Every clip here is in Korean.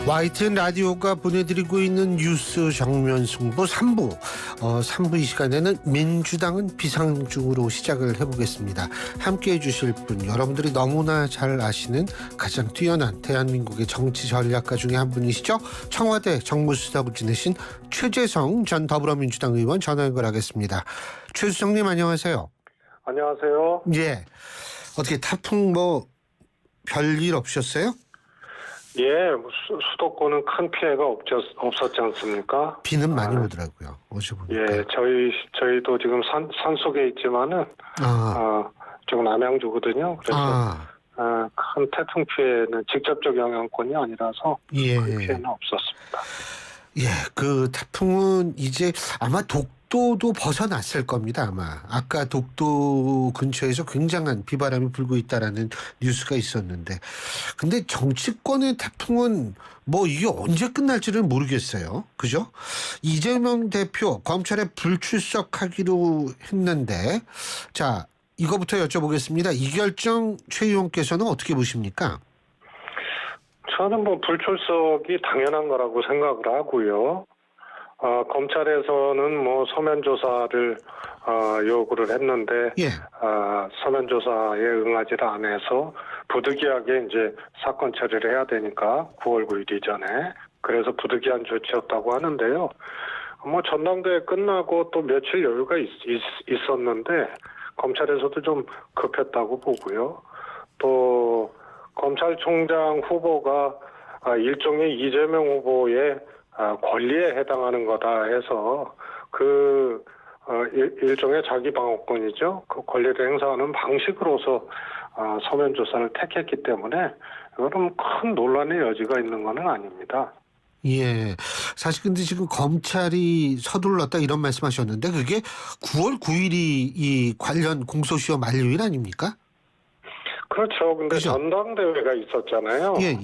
YTN 라디오가 보내드리고 있는 뉴스 정면 승부 3부. 3부 이 시간에는 민주당은 비상중으로 시작을 해보겠습니다. 함께해 주실 분, 여러분들이 너무나 잘 아시는 가장 뛰어난 대한민국의 정치 전략가 중에 한 분이시죠. 청와대 정무수석을 지내신 최재성 전 더불어민주당 의원 전화 연결하겠습니다. 최수성님 안녕하세요. 안녕하세요. 예. 어떻게 태풍 별일 없으셨어요? 예, 수도권은 큰 피해가 없었지 않습니까? 비는 많이 오더라고요. 어제 보니까. 예, 저희도 지금 산 속에 있지만은 지금 남양주거든요. 그래서 큰 태풍 피해는 직접적 영향권이 아니라서 큰 피해는 없었습니다. 예, 그 태풍은 이제 아마 독도도 벗어났을 겁니다. 아마 아까 독도 근처에서 굉장한 비바람이 불고 있다라는 뉴스가 있었는데, 근데 정치권의 태풍은 이게 언제 끝날지는 모르겠어요. 그죠? 이재명 대표 검찰에 불출석하기로 했는데, 자, 이거부터 여쭤보겠습니다. 이 결정 최 의원께서는 어떻게 보십니까? 저는 불출석이 당연한 거라고 생각을 하고요. 검찰에서는 서면 조사를 요구를 했는데 서면 조사에 응하지를 않아서 부득이하게 이제 사건 처리를 해야 되니까 9월 9일 이전에 그래서 부득이한 조치였다고 하는데요. 전당대회 끝나고 또 며칠 여유가 있었는데 검찰에서도 좀 급했다고 보고요. 또 검찰총장 후보가 일종의 이재명 후보의 권리에 해당하는 거다 해서 그 일종의 자기 방어권이죠. 그 권리를 행사하는 방식으로서 서면 조사를 택했기 때문에 이거는 큰 논란의 여지가 있는 것은 아닙니다. 예. 사실 근데 지금 검찰이 서둘렀다 이런 말씀하셨는데 그게 9월 9일이 이 관련 공소시효 만료일 아닙니까? 그렇죠. 근데 그죠? 전당대회가 있었잖아요. 예.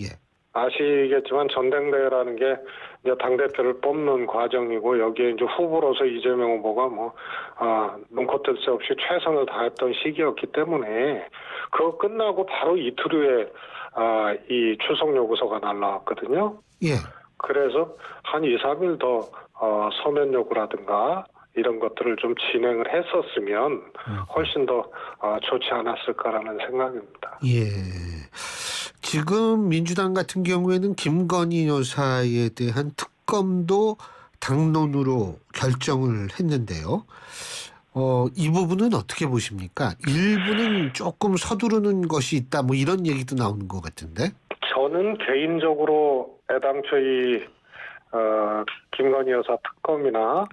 아시겠지만 전당대회라는 게 이제 당대표를 뽑는 과정이고 여기에 이제 후보로서 이재명 후보가 눈코 뜰 새 없이 최선을 다했던 시기였기 때문에 그거 끝나고 바로 이틀 후에 이 출석 요구서가 날라왔거든요. 예. 그래서 한 2, 3일 더 서면 요구라든가 이런 것들을 좀 진행을 했었으면 훨씬 더 좋지 않았을까라는 생각입니다. 예. 지금 민주당 같은 경우에는 김건희 여사에 대한 특검도 당론으로 결정을 했는데요. 이 부분은 어떻게 보십니까? 일부는 조금 서두르는 것이 있다 이런 얘기도 나오는 것 같은데. 저는 개인적으로 애당초에 김건희 여사 특검이나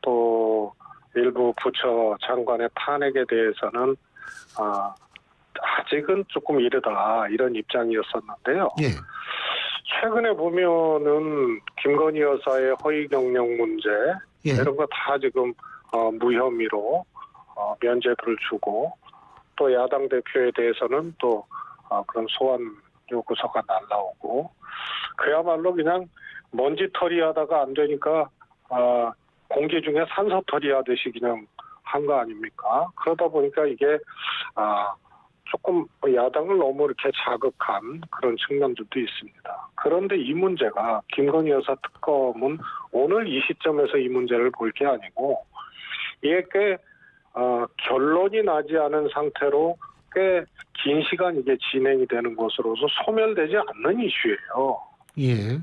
또 일부 부처 장관의 탄핵에 대해서는 아직은 조금 이르다 이런 입장이었었는데요. 최근에 보면은 김건희 여사의 허위 경력 문제 이런 거 다 지금 무혐의로 면죄부를 주고 또 야당 대표에 대해서는 또 그런 소환 요구서가 날라오고 그야말로 그냥 먼지털이 하다가 안 되니까 공기 중에 산소털이 하듯이 그냥 한 거 아닙니까? 그러다 보니까 이게 조금 야당을 너무 이렇게 자극한 그런 측면들도 있습니다. 그런데 이 문제가 김건희 여사 특검은 오늘 이 시점에서 이 문제를 볼 게 아니고 이게 꽤 결론이 나지 않은 상태로 꽤 긴 시간 이게 진행이 되는 것으로서 소멸되지 않는 이슈예요. 예.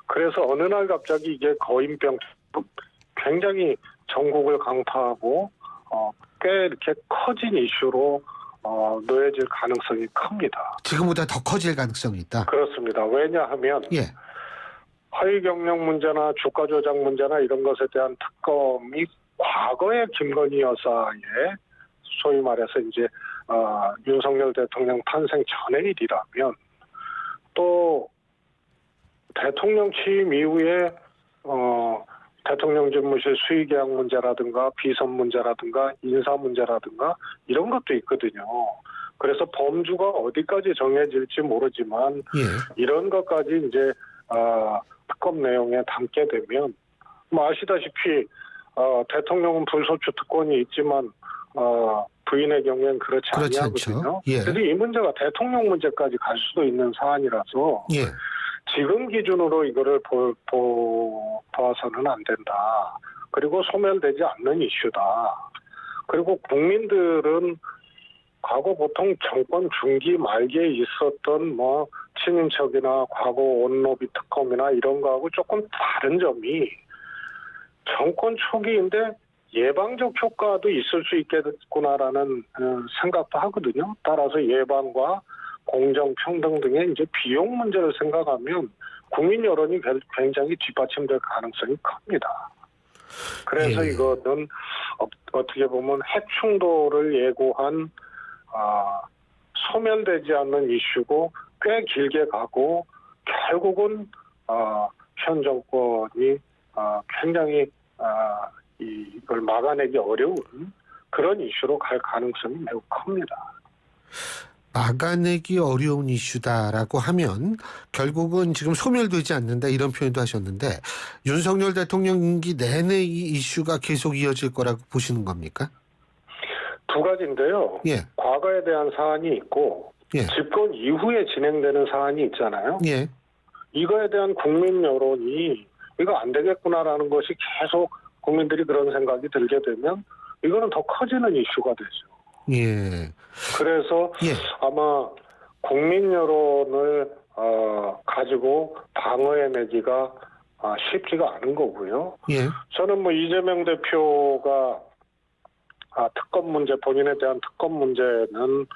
그래서 어느 날 갑자기 이게 거인병 굉장히 전국을 강타하고 꽤 이렇게 커진 이슈로 놓여질 가능성이 큽니다. 지금보다 더 커질 가능성이 있다. 그렇습니다. 왜냐하면 허위 경력 문제나 주가 조작 문제나 이런 것에 대한 특검이 과거의 김건희 여사의 소위 말해서 이제 윤석열 대통령 탄생 전의 일이라면 또 대통령 취임 이후에 대통령 집무실 수의 계약 문제라든가 비선 문제라든가 인사 문제라든가 이런 것도 있거든요. 그래서 범주가 어디까지 정해질지 모르지만 이런 것까지 이제 특검 내용에 담게 되면 아시다시피 대통령은 불소추 특권이 있지만 부인의 경우에는 그렇지 아니하거든요. 그래서 이 문제가 대통령 문제까지 갈 수도 있는 사안이라서 지금 기준으로 이거를 봐서는 안 된다. 그리고 소멸되지 않는 이슈다. 그리고 국민들은 과거 보통 정권 중기 말기에 있었던 뭐 친인척이나 과거 온로비 특검이나 이런 거하고 조금 다른 점이 정권 초기인데 예방적 효과도 있을 수 있겠구나라는 생각도 하거든요. 따라서 예방과 공정, 평등 등의 이제 비용 문제를 생각하면 국민 여론이 굉장히 뒷받침될 가능성이 큽니다. 그래서 이거는 어떻게 보면 핵 충돌을 예고한 소멸되지 않는 이슈고 꽤 길게 가고 결국은 현 정권이 굉장히 이걸 막아내기 어려운 그런 이슈로 갈 가능성이 매우 큽니다. 막아내기 어려운 이슈다라고 하면 결국은 지금 소멸되지 않는다 이런 표현도 하셨는데 윤석열 대통령 임기 내내 이 이슈가 계속 이어질 거라고 보시는 겁니까? 두 가지인데요. 예. 과거에 대한 사안이 있고 집권 이후에 진행되는 사안이 있잖아요. 예. 이거에 대한 국민 여론이 이거 안 되겠구나라는 것이 계속 국민들이 그런 생각이 들게 되면 이거는 더 커지는 이슈가 되죠. 예. 그래서 아마 국민 여론을 가지고 방어해내기가 쉽지가 않은 거고요. 예. 저는 뭐 이재명 대표가 특검 문제, 본인에 대한 특검 문제는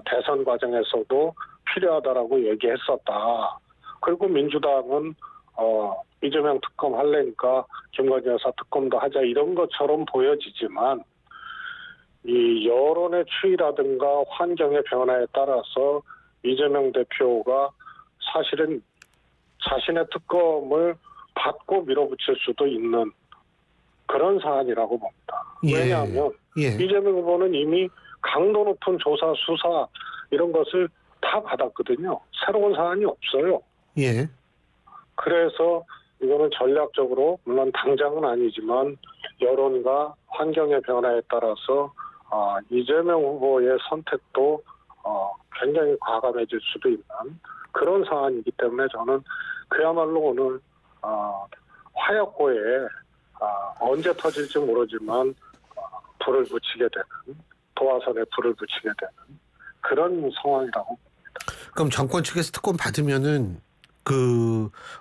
대선 과정에서도 필요하다라고 얘기했었다. 그리고 민주당은 이재명 특검 하려니까 김건희 여사 특검도 하자 이런 것처럼 보여지지만 이 여론의 추이라든가 환경의 변화에 따라서 이재명 대표가 사실은 자신의 특검을 받고 밀어붙일 수도 있는 그런 사안이라고 봅니다. 왜냐하면 이재명 후보는 이미 강도 높은 조사, 수사 이런 것을 다 받았거든요. 새로운 사안이 없어요. 예. 그래서 이거는 전략적으로 물론 당장은 아니지만 여론과 환경의 변화에 따라서 이재명 후보의 선택도 굉장히 과감해질 수도 있는 그런 상황이기 때문에 저는 그야말로 오늘 화약고에 언제 터질지 모르지만 불을 붙이게 되는 도화선에 불을 붙이게 되는 그런 상황이라고 봅니다. 그럼 정권 측에서 특권 받으면은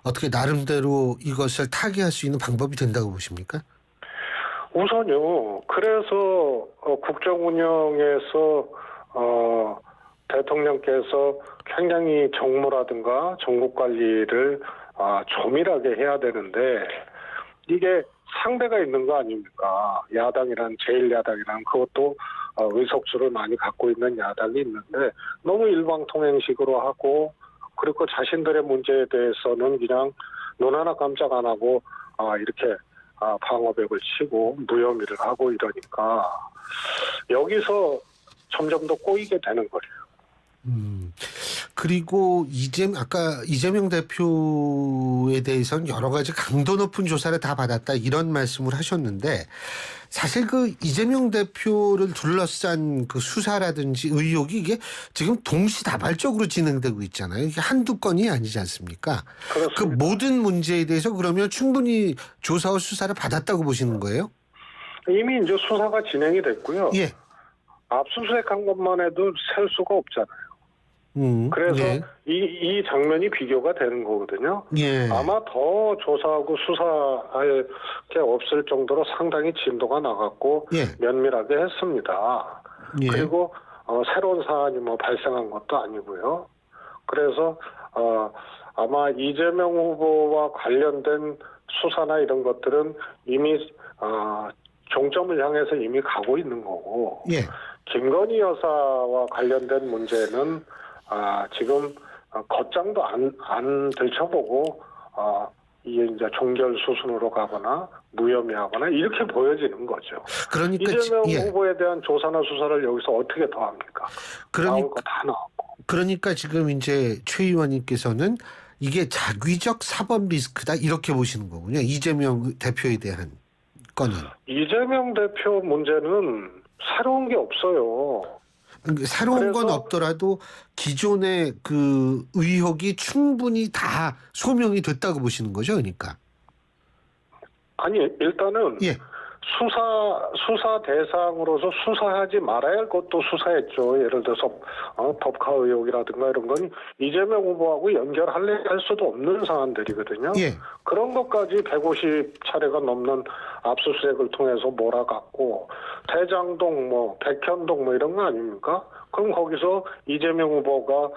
어떻게 나름대로 이것을 타개할 수 있는 방법이 된다고 보십니까? 우선요. 그래서 국정 운영에서 대통령께서 굉장히 정무라든가 정국 관리를 조밀하게 해야 되는데 이게 상대가 있는 거 아닙니까? 야당이란 제1야당이란 그것도 의석수를 많이 갖고 있는 야당이 있는데 너무 일방통행식으로 하고 그리고 자신들의 문제에 대해서는 그냥 눈 하나 깜짝 안 하고 이렇게 방어벽을 치고 무혐의를 하고 이러니까 여기서 점점 더 꼬이게 되는 거예요. 그리고 아까 이재명 대표에 대해서는 여러 가지 강도 높은 조사를 다 받았다 이런 말씀을 하셨는데 사실 이재명 대표를 둘러싼 수사라든지 의혹이 이게 지금 동시다발적으로 진행되고 있잖아요. 이게 한두 건이 아니지 않습니까? 그렇습니다. 그 모든 문제에 대해서 그러면 충분히 조사와 수사를 받았다고 보시는 거예요? 이미 이제 수사가 진행이 됐고요. 예. 압수수색한 것만 해도 셀 수가 없잖아요. 그래서 이 장면이 비교가 되는 거거든요. 아마 더 조사하고 수사할 게 없을 정도로 상당히 진도가 나갔고 면밀하게 했습니다. 그리고 새로운 사안이 발생한 것도 아니고요. 그래서 아마 이재명 후보와 관련된 수사나 이런 것들은 이미 종점을 향해서 이미 가고 있는 거고 김건희 여사와 관련된 문제는 지금 겉장도 안 들춰보고 이게 이제 종결 수순으로 가거나 무혐의하거나 이렇게 보여지는 거죠. 그러니까 이재명 후보에 대한 조사나 수사를 여기서 어떻게 더 합니까? 나올 거 다 나왔고. 그러니까 지금 이제 최 의원님께서는 이게 자귀적 사법 리스크다 이렇게 보시는 거군요. 이재명 대표에 대한 건은. 이재명 대표 문제는 새로운 게 없어요. 새로운 건 없더라도 기존의 그 의혹이 충분히 다 소명이 됐다고 보시는 거죠, 그러니까? 아니, 일단은 예. 수사 대상으로서 수사하지 말아야 할 것도 수사했죠. 예를 들어서 법카 의혹이라든가 이런 건 이재명 후보하고 연결할 수도 없는 사안들이거든요. 예. 그런 것까지 150차례가 넘는 압수수색을 통해서 몰아갔고, 대장동 백현동 이런 거 아닙니까? 그럼 거기서 이재명 후보가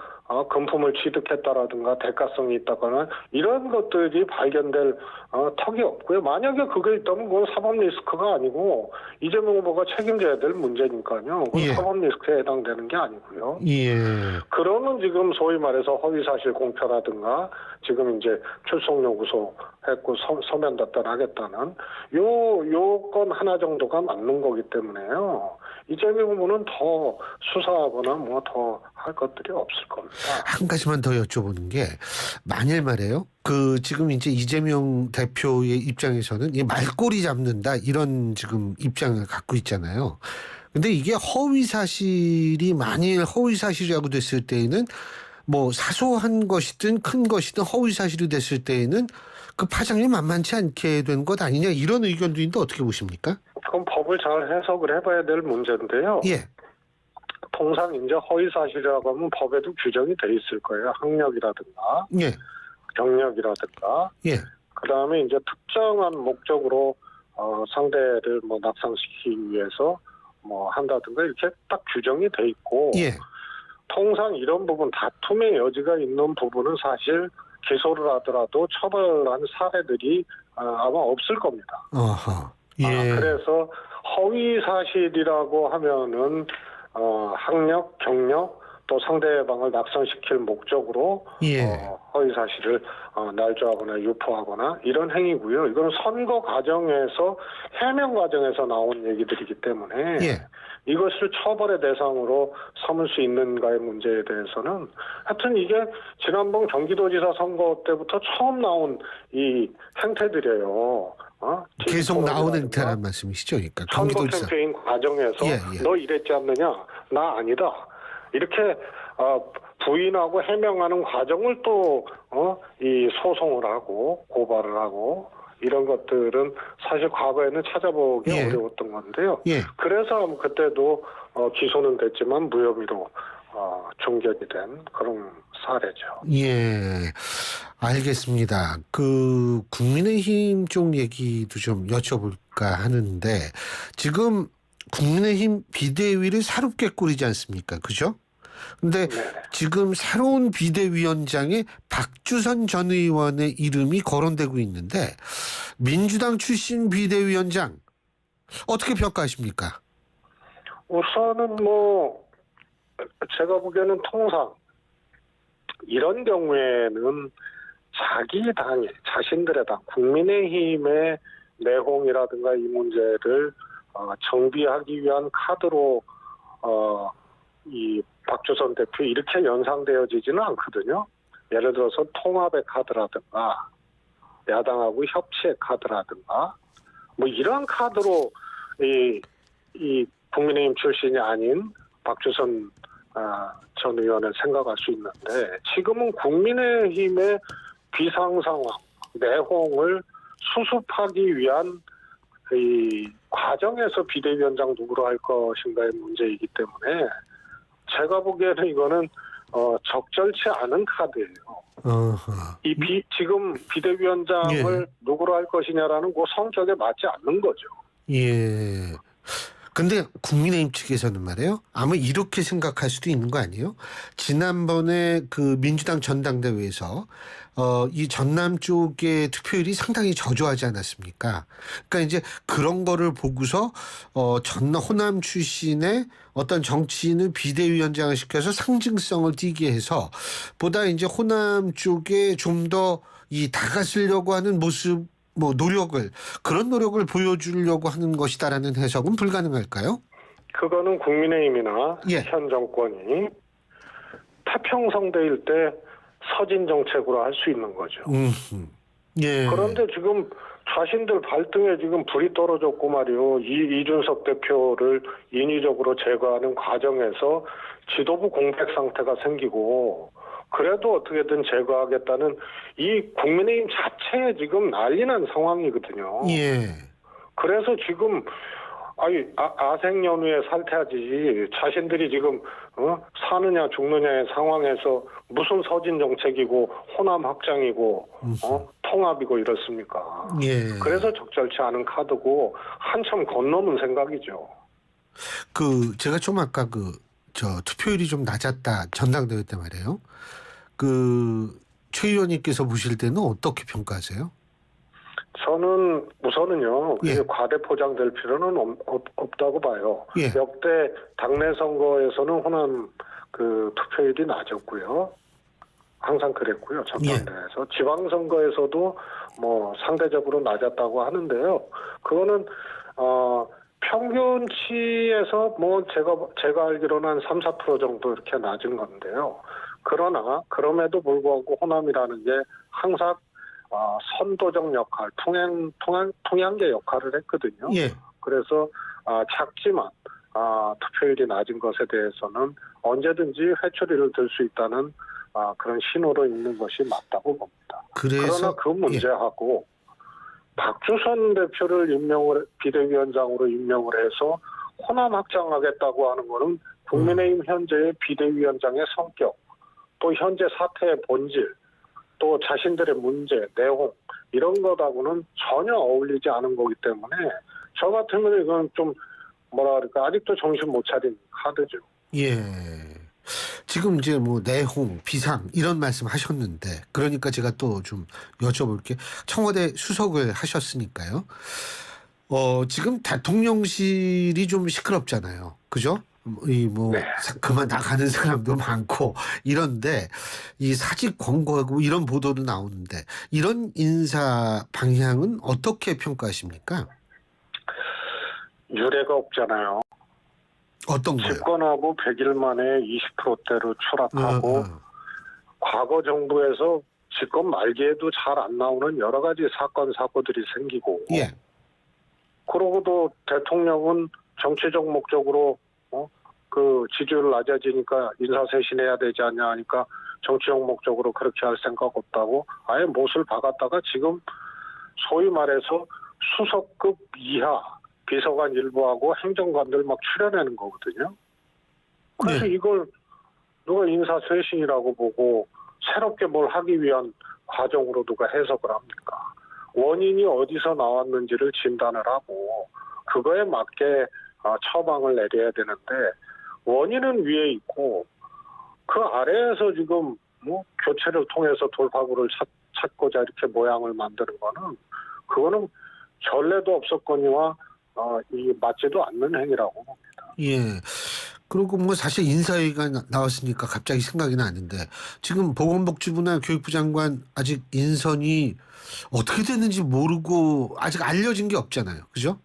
금품을 취득했다라든가 대가성이 있다거나 이런 것들이 발견될 턱이 없고요. 만약에 그게 있다면 그건 사법 리스크가 아니고 이재명 후보가 책임져야 될 문제니까요. 그건 예. 사법 리스크에 해당되는 게 아니고요. 예. 그러면 지금 소위 말해서 허위사실 공표라든가 지금 이제 출석 요구서 했고 서면 답변하겠다는 요 건 하나 정도가 맞는 거기 때문에요. 이재명 후보는 더 수사하거나 더 할 것들이 없을 겁니다. 한 가지만 더 여쭤보는 게, 만일 말이에요. 지금 이제 이재명 대표의 입장에서는 이 말꼬리 잡는다 이런 지금 입장을 갖고 있잖아요. 근데 이게 만일 허위 사실이라고 됐을 때에는 사소한 것이든 큰 것이든 허위 사실이 됐을 때에는 그 파장이 만만치 않게 된 것 아니냐, 이런 의견도 있는데 어떻게 보십니까? 그럼 법을 잘 해석을 해봐야 될 문제인데요. 예. 통상 이제 허위 사실이라고 하면 법에도 규정이 돼 있을 거예요. 학력이라든가, 예. 경력이라든가. 예. 그다음에 이제 특정한 목적으로 상대를 낙상시키기 위해서 한다든가 이렇게 딱 규정이 돼 있고. 예. 통상 이런 부분, 다툼의 여지가 있는 부분은 사실 기소를 하더라도 처벌한 사례들이 아마 없을 겁니다. 어허. 예. 그래서 허위 사실이라고 하면은 학력, 경력, 또 상대방을 낙선시킬 목적으로 예. 허위 사실을 날조하거나 유포하거나 이런 행위고요. 이건 선거 과정에서 해명 과정에서 나온 얘기들이기 때문에 예. 이것을 처벌의 대상으로 삼을 수 있는가의 문제에 대해서는 하여튼 이게 지난번 경기도지사 선거 때부터 처음 나온 이 행태들이에요. 계속 나오는 행태란 말씀이시죠? 그러니까 선거 캠페인 과정에서 너 이랬지 않느냐? 나 아니다. 이렇게 부인하고 해명하는 과정을 또 이 소송을 하고 고발을 하고 이런 것들은 사실 과거에는 찾아보기 어려웠던 건데요. 그래서 그때도 기소는 됐지만 무혐의로 종결이 된 그런 사례죠. 예, 알겠습니다. 국민의힘 쪽 얘기도 좀 여쭤볼까 하는데, 지금 국민의힘 비대위를 새롭게 꾸리지 않습니까? 그죠? 근데 지금 새로운 비대위원장에 박주선 전 의원의 이름이 거론되고 있는데, 민주당 출신 비대위원장 어떻게 평가하십니까? 우선은 제가 보기에는 통상 이런 경우에는 자기 당의, 자신들의 당, 국민의힘의 내홍이라든가 이 문제를 정비하기 위한 카드로 이 박주선 대표 이렇게 연상되어지지는 않거든요. 예를 들어서 통합의 카드라든가 야당하고 협치의 카드라든가 이런 카드로 이 국민의힘 출신이 아닌 박주선 전 의원을 생각할 수 있는데, 지금은 국민의힘의 비상상황, 내홍을 수습하기 위한 이 과정에서 비대위원장 누구로 할 것인가의 문제이기 때문에 제가 보기에는 이거는 적절치 않은 카드예요. 지금 비대위원장을 누구로 할 것이냐라는 그 성격에 맞지 않는 거죠. 예. 근데 국민의힘 측에서는 말이에요, 아마 이렇게 생각할 수도 있는 거 아니에요? 지난번에 민주당 전당대회에서 이 전남 쪽의 투표율이 상당히 저조하지 않았습니까? 그러니까 이제 그런 거를 보고서 호남 출신의 어떤 정치인을 비대위원장을 시켜서 상징성을 띠게 해서 보다 이제 호남 쪽에 좀 더 다가서려고 하는 모습, 그런 노력을 보여주려고 하는 것이다라는 해석은 불가능할까요? 그거는 국민의힘이나 현 정권이 태평성대일 때 서진 정책으로 할 수 있는 거죠. 예. 그런데 지금 자신들 발등에 지금 불이 떨어졌고 말이요. 이준석 대표를 인위적으로 제거하는 과정에서 지도부 공백 상태가 생기고 그래도 어떻게든 제거하겠다는 이 국민의힘 자체에 지금 난리난 상황이거든요. 예. 그래서 지금 아생연후에 살태하지 자신들이 지금 사느냐 죽느냐의 상황에서 무슨 서진 정책이고 호남 확장이고 통합이고 이렇습니까? 예. 그래서 적절치 않은 카드고 한참 건너는 생각이죠. 제가 좀 아까 투표율이 좀 낮았다 전당대회 때 말이에요. 최 의원님께서 보실 때는 어떻게 평가하세요? 저는 우선은요, 예. 과대 포장될 필요는 없다고 봐요. 예. 역대 당내 선거에서는 호남 투표율이 낮았고요. 항상 그랬고요. 전당대회에서. 예. 지방선거에서도 뭐 상대적으로 낮았다고 하는데요. 그거는, 평균치에서 뭐 제가 알기로는 한 3, 4% 정도 이렇게 낮은 건데요. 그러나, 그럼에도 불구하고 호남이라는 게 항상 선도적 역할, 통양계 역할을 했거든요. 예. 그래서 작지만 투표율이 낮은 것에 대해서는 언제든지 회초리를 들 수 있다는 그런 신호로 있는 것이 맞다고 봅니다. 그러나 그 문제하고 박주선 대표를 비대위원장으로 임명을 해서 호남 확장하겠다고 하는 것은 국민의힘 현재의 비대위원장의 성격, 또 현재 사태의 본질, 또 자신들의 문제, 내용 이런 것하고는 전혀 어울리지 않은 거기 때문에 저 같으면 이건 좀 아직도 정신 못 차린 카드죠. 예. 지금 이제 뭐 내홍, 비상 이런 말씀 하셨는데 그러니까 제가 또 좀 여쭤볼게. 청와대 수석을 하셨으니까요. 지금 대통령실이 좀 시끄럽잖아요. 그죠? 네. 그만 나가는 사람도 많고 이런데 이 사직 권고하고 이런 보도도 나오는데 이런 인사 방향은 어떻게 평가하십니까? 유례가 없잖아요. 어떤 거요? 집권하고 100일 만에 20%대로 추락하고 과거 정부에서 집권 말기에도 잘 안 나오는 여러 가지 사건들이 생기고 예. 그러고도 대통령은 정치적 목적으로 지지율 낮아지니까 인사쇄신해야 되지 않냐 하니까 정치적 목적으로 그렇게 할 생각 없다고 아예 못을 박았다가 지금 소위 말해서 수석급 이하 비서관 일부하고 행정관들 막 추려내는 거거든요. 그래서 네. 이걸 누가 인사쇄신이라고 보고 새롭게 뭘 하기 위한 과정으로 누가 해석을 합니까? 원인이 어디서 나왔는지를 진단을 하고 그거에 맞게 처방을 내려야 되는데 원인은 위에 있고 그 아래에서 지금 교체를 통해서 돌파구를 찾고자 이렇게 모양을 만드는 거는 그거는 전례도 없었거니와 맞지도 않는 행위라고 봅니다. 예. 그리고 뭐 사실 인사위가 나왔으니까 갑자기 생각이 나는데 지금 보건복지부나 교육부 장관 아직 인선이 어떻게 됐는지 모르고 아직 알려진 게 없잖아요. 그죠?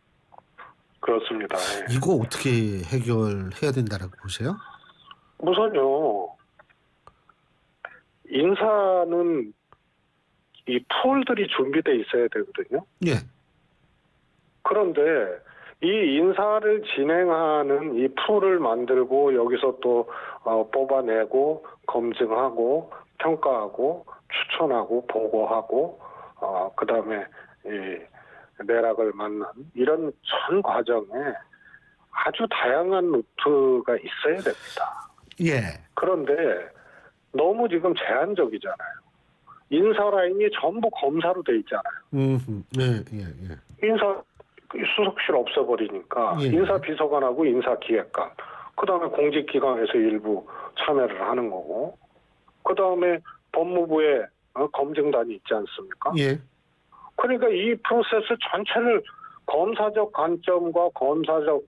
그렇습니다. 예. 이거 어떻게 해결해야 된다라고 보세요? 우선요. 인사는 이 풀들이 준비돼 있어야 되거든요. 예. 그런데 이 인사를 진행하는 이 풀을 만들고 여기서 또 뽑아내고 검증하고 평가하고 추천하고 보고하고 그다음에 이 내락을 만난 이런 전 과정에 아주 다양한 루트가 있어야 됩니다. 예. 그런데 너무 지금 제한적이잖아요. 인사 라인이 전부 검사로 돼 있잖아요. 예. 인사 수석실 없애버리니까 예. 인사비서관하고 인사기획관 그다음에 공직기관에서 일부 참여를 하는 거고 그다음에 법무부에 검증단이 있지 않습니까? 예. 그러니까 이 프로세스 전체를 검사적 관점과 검사적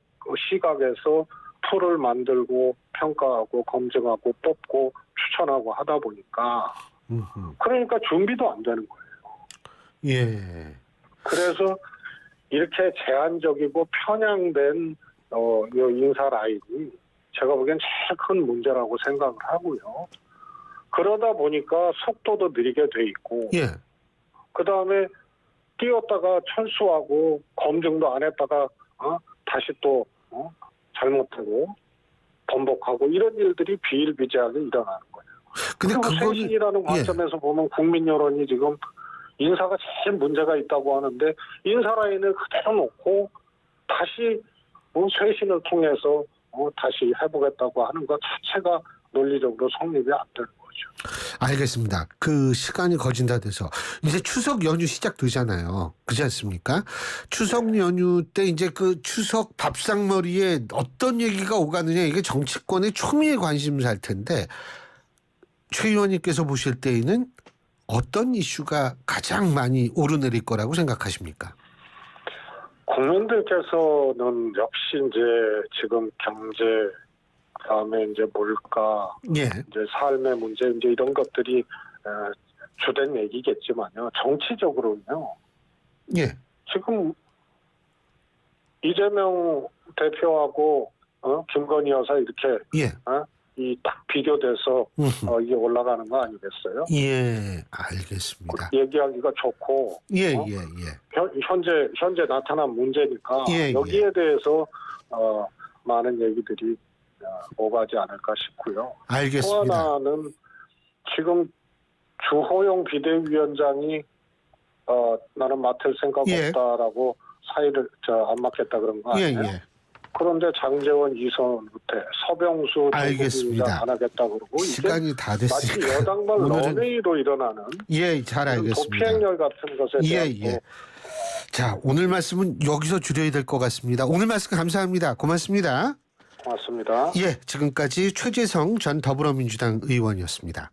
시각에서 풀을 만들고 평가하고 검증하고 뽑고 추천하고 하다 보니까 그러니까 준비도 안 되는 거예요. 예. 그래서 이렇게 제한적이고 편향된 인사 라인이 제가 보기엔 제일 큰 문제라고 생각을 하고요. 그러다 보니까 속도도 느리게 돼 있고 예. 그다음에 뛰었다가 철수하고 검증도 안 했다가 다시 또 잘못하고 번복하고 이런 일들이 비일비재하게 일어나는 거예요. 근데 그리고 그거는 쇄신이라는 관점에서 보면 국민 여론이 지금 인사가 제일 문제가 있다고 하는데 인사 라인을 그대로 놓고 다시 쇄신을 통해서 다시 해보겠다고 하는 것 자체가 논리적으로 성립이 안 되는 거죠. 알겠습니다. 그 시간이 거진 다 돼서 이제 추석 연휴 시작되잖아요. 그렇지 않습니까? 추석 연휴 때 이제 그 추석 밥상머리에 어떤 얘기가 오가느냐 이게 정치권의 초미의 관심사일 텐데 최 의원님께서 보실 때에는 어떤 이슈가 가장 많이 오르내릴 거라고 생각하십니까? 국민들께서는 역시 이제 지금 경제, 그다음에 이제 물가, 예. 이제 삶의 문제, 이제 이런 것들이 주된 얘기겠지만요. 정치적으로는요. 예. 지금 이재명 대표하고 김건희 여사 이렇게 예. 이 딱 비교돼서 이게 올라가는 거 아니겠어요? 예, 알겠습니다. 얘기하기가 좋고 예. 현재 나타난 문제니까 예, 여기에 대해서 많은 얘기들이 오가지 않을까 싶고요. 알겠습니다. 또 하나는 지금 주호영 비대위원장이 나는 맡을 생각 예. 없다라고 사의를 안 맡겠다 그런 거 아니에요? 예. 그런데 장제원, 이선우, 서병수 알겠습니다. 안 하겠다 그러고 시간이 이제 다 마치 됐으니까 여당발 런웨이로 일어나는 예, 잘 알겠습니다. 도피행렬 같은 것에 대한 예. 자, 오늘 말씀은 여기서 줄여야 될 것 같습니다. 오늘 말씀 감사합니다. 고맙습니다. 고맙습니다. 예, 지금까지 최재성 전 더불어민주당 의원이었습니다.